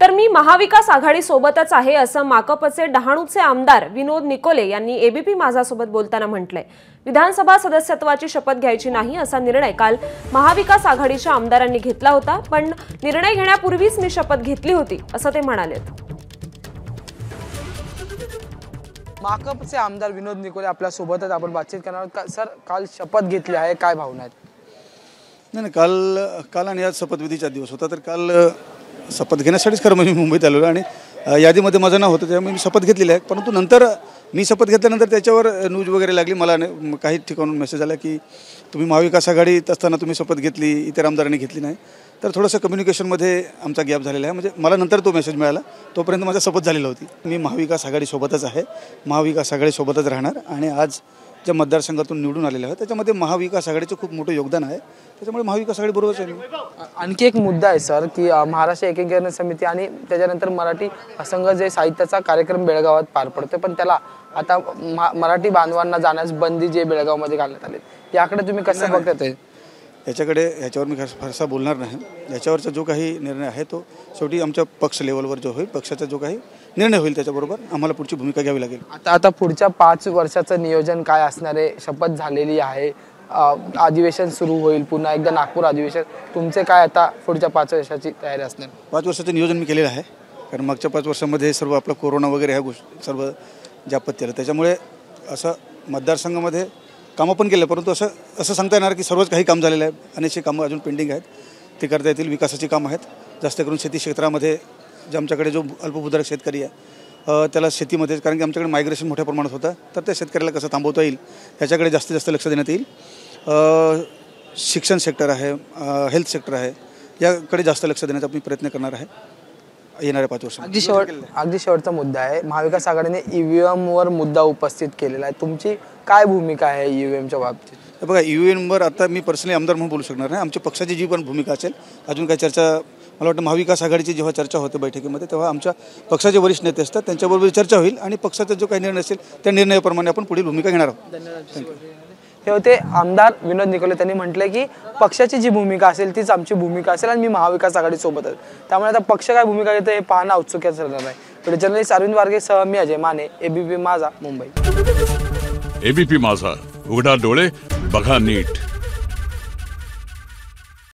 तर मी महाविकास आघाडी सोबतच आहे असं माकपचे डहाणूचे आमदार विनोद निकोले यांनी एबीपी माझा सोबत बोलताना म्हटलंय। विधानसभा सदस्यत्वाची शपथ घ्यायची नाही असा निर्णय काल महाविकास आघाडीच्या आमदारांनी घेतला होता, पण निर्णय घेण्यापूर्वीच मी शपथ घेतली होती असं ते म्हणाले। माकपचे आमदार विनोद निकोले आपल्या सोबतच आपण बातचीत करणार आहोत। सर, काल शपथ घेतली आहे, काय भावना आहेत? नाही, काल आणि आज शपथविधीचा दिवस होता, तर काल शपथ घेण्यासाठीच खरं म्हणजे मुंबईत आलेलो आणि यादीमध्ये माझं नाव होतं, त्यामुळे मी शपथ घेतलेली आहे। परंतु नंतर मी शपथ घेतल्यानंतर त्याच्यावर न्यूज वगैरे लागली, मला काही ठिकाणून मेसेज आला की तुम्ही महाविकास आघाडीत असताना तुम्ही शपथ घेतली, इतर आमदारांनी घेतली नाही। तर थोडंसं कम्युनिकेशनमध्ये आमचा गॅप झालेला आहे, म्हणजे मला नंतर तो मेसेज मिळाला, तोपर्यंत माझा शपथ झालेली होती। मी महाविकास आघाडीसोबतच आहे, महाविकास आघाडीसोबतच राहणार आणि आज ज्या मतदारसंघातून निवडून आलेले आहे त्याच्यामध्ये महाविकास आघाडीचं खूप मोठं योगदान आहे, त्याच्यामुळे महाविकास आघाडीबरोबरच आहे। आणखी एक मुद्दा आहे सर की महाराष्ट्र एकीकरण समिती आणि त्याच्यानंतर मराठी असंघ जे साहित्याचा कार्यक्रम बेळगावात पार पडतो, पण त्याला आता मराठी बांधवांना जाण्यास बंदी जे बेळगावमध्ये घालण्यात आले, याकडे तुम्ही कसं बघत आहे? याच्यावर मी फारसा बोलणार नाही। याच्यावरचा जो काही निर्णय आहे तो शेवटी आमच्या पक्ष लेवलवर जो होईल, पक्षाचा जो काही निर्णय होईल त्याच्याबरोबर आम्हाला पुढची भूमिका घ्यावी लागेल। आता पुढच्या 5 वर्षाचं नियोजन काय असणार आहे? शपथ झालेली आहे, अधिवेशन सुरू होईल, पुन्हा एकदा नागपूर अधिवेशन, तुमचे काय आता पुढच्या 5 वर्षाची तयारी असणार? 5 वर्षाचं नियोजन मी केलेलं आहे, कारण मागच्या 5 वर्षामध्ये सर्व आपला कोरोना वगैरे ह्या गोष्टी सर्व जापत केलं, त्याच्यामुळे असं मतदारसंघामध्ये कामं पण केलं, परंतु असं सांगता येणार की सर्वच काही काम झालेलं आहे। अनेकशी कामं अजून पेंडिंग आहेत, ते करता येतील। विकासाची कामं आहेत, जास्त करून शेती क्षेत्रामध्ये जे आमच्याकडे जो अल्पभूधारक शेतकरी आहे त्याला शेतीमध्ये, कारण की आमच्याकडे मायग्रेशन मोठ्या प्रमाणात होतं, तर त्या शेतकऱ्याला कसं थांबवता येईल याच्याकडे जास्तीत जास्त लक्ष देण्यात येईल। शिक्षण सेक्टर आहे, हेल्थ सेक्टर आहे, याकडे जास्त लक्ष देण्याचा मी प्रयत्न करणार आहे येणाऱ्या 5 वर्षात। अगदी शेवटचा मुद्दा आहे, महाविकास आघाडीने ईव्हीएमवर मुद्दा उपस्थित केलेला आहे, तुमची काय भूमिका आहे ईव्हीएमच्या बाबतीत? बघा, ईव्हीएमवर आता मी पर्सनली आमदार म्हणून बोलू शकणार नाही। आमच्या पक्षाची जी पण भूमिका असेल, अजून काही चर्चा, मला वाटतं महाविकास आघाडीची जेव्हा चर्चा होते बैठकीमध्ये, तेव्हा आमच्या पक्षाचे वरिष्ठ नेते असतात, त्यांच्याबरोबर चर्चा होईल आणि पक्षाचा जो काही निर्णय असेल त्या निर्णयाप्रमाणे आपण पुढील भूमिका घेणार आहोत। धन्यवाद। हे होते आमदार विनोद निकोले, त्यांनी म्हटले की पक्षाची जी भूमिका असेल तीच आमची भूमिका असेल आणि मी महाविकास आघाडीसोबत आहे, त्यामुळे आता पक्ष काय भूमिका घेतो हे पाहणं औत्सुक्याचं ठरणार आहे। पुढे जर्नलिस्ट अरविंद वारगे सह मी अजय माने, एबीपी माझा, मुंबई। एबीपी माझा, उघडा डोळे बघा नीट।